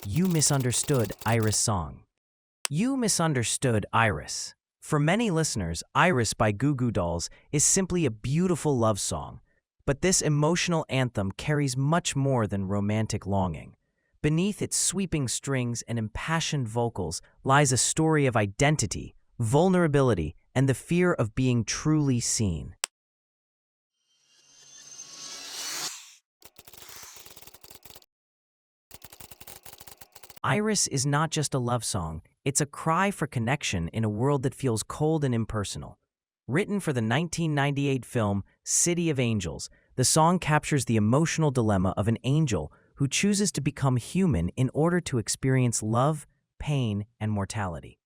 You Misunderstood Iris song. You Misunderstood Iris. For many listeners, Iris by Goo Goo Dolls is simply a beautiful love song. But this emotional anthem carries much more than romantic longing. Beneath its sweeping strings and impassioned vocals lies a story of identity, vulnerability, and the fear of being truly seen. Iris is not just a love song, it's a cry for connection in a world that feels cold and impersonal. Written for the 1998 film City of Angels, the song captures the emotional dilemma of an angel who chooses to become human in order to experience love, pain, and mortality.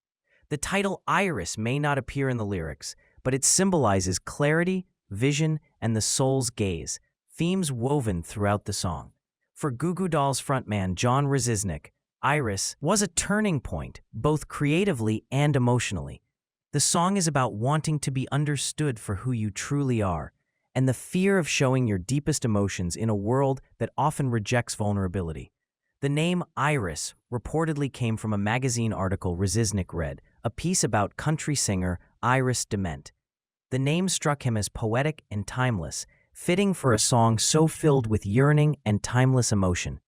The title Iris may not appear in the lyrics, but it symbolizes clarity, vision, and the soul's gaze, themes woven throughout the song. For Goo Goo Dolls frontman John Rzeznik, Iris was a turning point, both creatively and emotionally. The song is about wanting to be understood for who you truly are, and the fear of showing your deepest emotions in a world that often rejects vulnerability. The name Iris reportedly came from a magazine article Rzeznik read, a piece about country singer Iris DeMent. The name struck him as poetic and timeless, fitting for a song so filled with yearning and timeless emotion.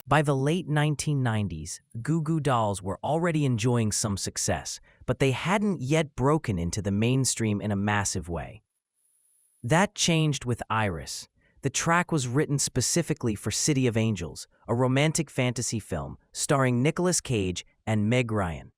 By the late 1990s, Goo Goo Dolls were already enjoying some success, but they hadn't yet broken into the mainstream in a massive way. That changed with Iris. The track was written specifically for City of Angels, a romantic fantasy film starring Nicolas Cage and Meg Ryan.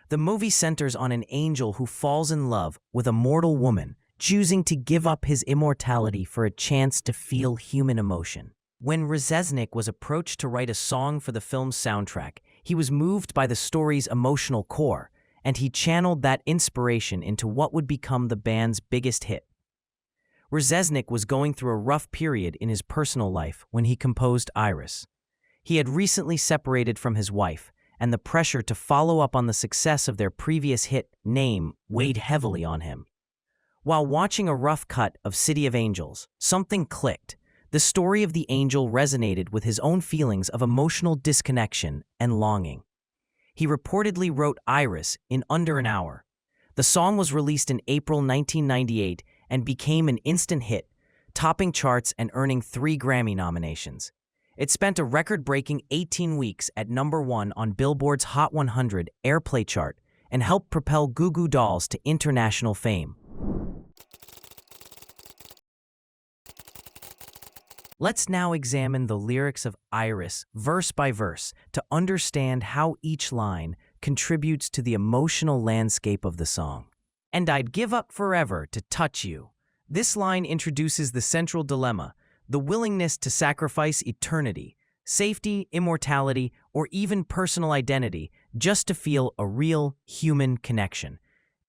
The movie centers on an angel who falls in love with a mortal woman, choosing to give up his immortality for a chance to feel human emotion. When Rzeznik was approached to write a song for the film's soundtrack, he was moved by the story's emotional core, and he channeled that inspiration into what would become the band's biggest hit. Rzeznik was going through a rough period in his personal life when he composed Iris. He had recently separated from his wife, and the pressure to follow up on the success of their previous hit, Name, weighed heavily on him. While watching a rough cut of City of Angels, something clicked. The story of the angel resonated with his own feelings of emotional disconnection and longing. He reportedly wrote Iris in under an hour. The song was released in April 1998 and became an instant hit, topping charts and earning 3 Grammy nominations. It spent a record-breaking 18 weeks at #1 on Billboard's Hot 100 Airplay chart and helped propel Goo Goo Dolls to international fame. Let's now examine the lyrics of Iris verse by verse to understand how each line contributes to the emotional landscape of the song. And I'd give up forever to touch you. This line introduces the central dilemma, the willingness to sacrifice eternity, safety, immortality, or even personal identity just to feel a real human connection.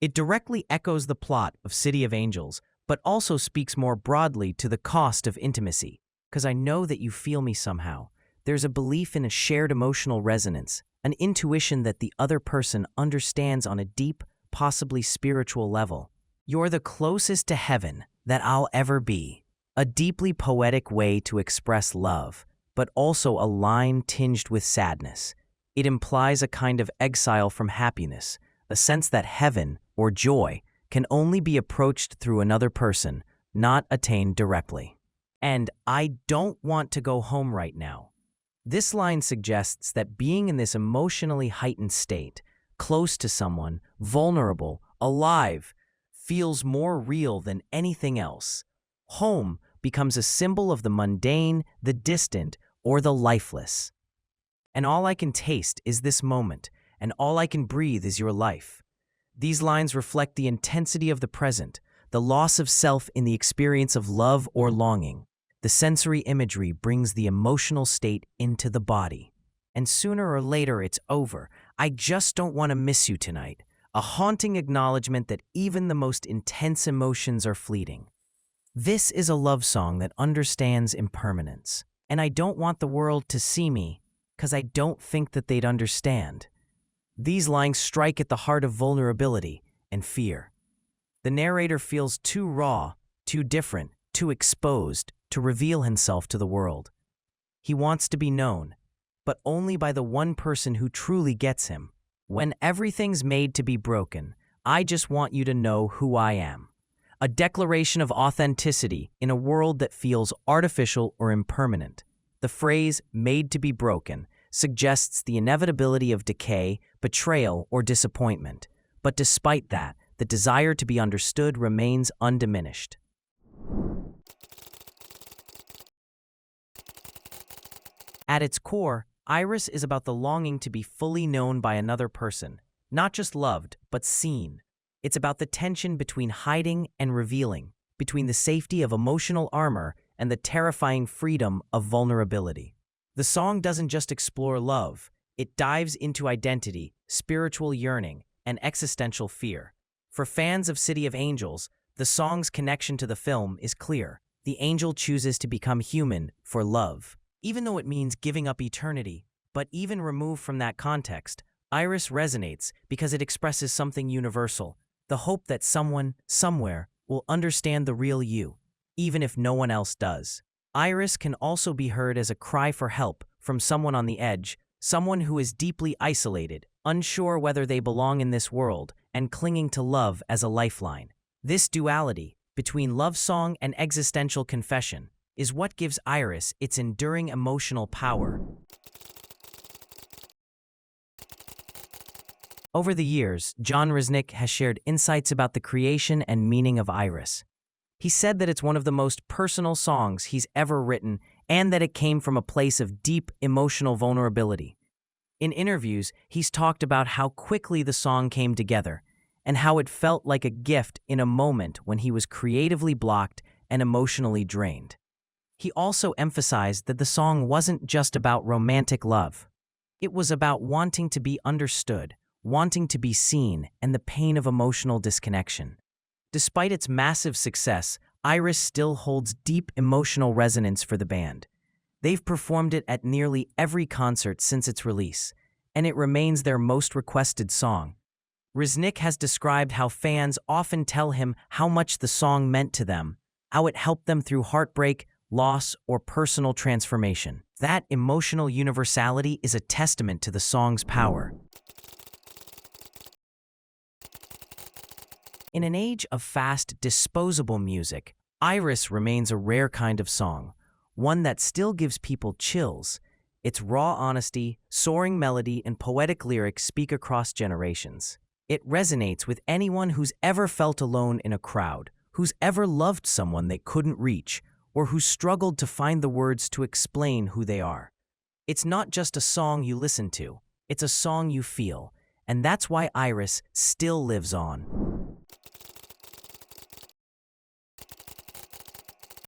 It directly echoes the plot of City of Angels, but also speaks more broadly to the cost of intimacy. Because I know that you feel me somehow. There's a belief in a shared emotional resonance, an intuition that the other person understands on a deep, possibly spiritual level. You're the closest to heaven that I'll ever be. A deeply poetic way to express love, but also a line tinged with sadness. It implies a kind of exile from happiness, a sense that heaven, or joy, can only be approached through another person, not attained directly. And I don't want to go home right now. This line suggests that being in this emotionally heightened state, close to someone, vulnerable, alive, feels more real than anything else. Home becomes a symbol of the mundane, the distant, or the lifeless. And all I can taste is this moment, and all I can breathe is your life. These lines reflect the intensity of the present, the loss of self in the experience of love or longing. The sensory imagery brings the emotional state into the body. And sooner or later it's over. I just don't want to miss you tonight. A haunting acknowledgement that even the most intense emotions are fleeting. This is a love song that understands impermanence. And I don't want the world to see me, because I don't think that they'd understand. These lines strike at the heart of vulnerability and fear. The narrator feels too raw, too different, too exposed to reveal himself to the world. He wants to be known, but only by the one person who truly gets him. When everything's made to be broken, I just want you to know who I am. A declaration of authenticity in a world that feels artificial or impermanent. The phrase, made to be broken, suggests the inevitability of decay, betrayal, or disappointment. But despite that, the desire to be understood remains undiminished. At its core, Iris is about the longing to be fully known by another person, not just loved, but seen. It's about the tension between hiding and revealing, between the safety of emotional armor and the terrifying freedom of vulnerability. The song doesn't just explore love, it dives into identity, spiritual yearning, and existential fear. For fans of City of Angels, the song's connection to the film is clear. The angel chooses to become human for love, even though it means giving up eternity. But even removed from that context, Iris resonates because it expresses something universal, the hope that someone, somewhere, will understand the real you, even if no one else does. Iris can also be heard as a cry for help from someone on the edge, someone who is deeply isolated, unsure whether they belong in this world, and clinging to love as a lifeline. This duality, between love song and existential confession, is what gives Iris its enduring emotional power. Over the years, John Reznick has shared insights about the creation and meaning of Iris. He said that it's one of the most personal songs he's ever written and that it came from a place of deep emotional vulnerability. In interviews, he's talked about how quickly the song came together and how it felt like a gift in a moment when he was creatively blocked and emotionally drained. He also emphasized that the song wasn't just about romantic love. It was about wanting to be understood, wanting to be seen, and the pain of emotional disconnection. Despite its massive success, Iris still holds deep emotional resonance for the band. They've performed it at nearly every concert since its release, and it remains their most requested song. Reznick has described how fans often tell him how much the song meant to them, how it helped them through heartbreak, loss, or personal transformation. That emotional universality is a testament to the song's power. In an age of fast, disposable music, Iris remains a rare kind of song, one that still gives people chills. Its raw honesty, soaring melody, and poetic lyrics speak across generations. It resonates with anyone who's ever felt alone in a crowd, who's ever loved someone they couldn't reach, or who struggled to find the words to explain who they are. It's not just a song you listen to, it's a song you feel, and that's why Iris still lives on.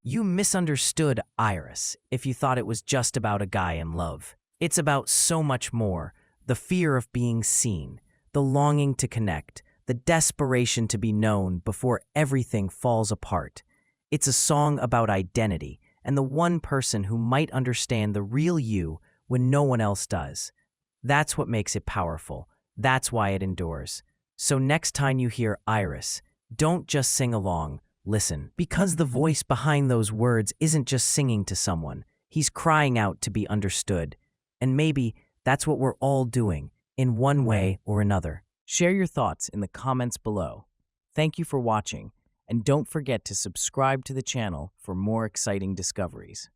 You misunderstood Iris if you thought it was just about a guy in love. It's about so much more: the fear of being seen, the longing to connect, the desperation to be known before everything falls apart. It's a song about identity and the one person who might understand the real you when no one else does. That's what makes it powerful. That's why it endures. So next time you hear Iris, don't just sing along. Listen, because the voice behind those words isn't just singing to someone. He's crying out to be understood. And maybe that's what we're all doing, in one way or another. Share your thoughts in the comments below. Thank you for watching, and don't forget to subscribe to the channel for more exciting discoveries.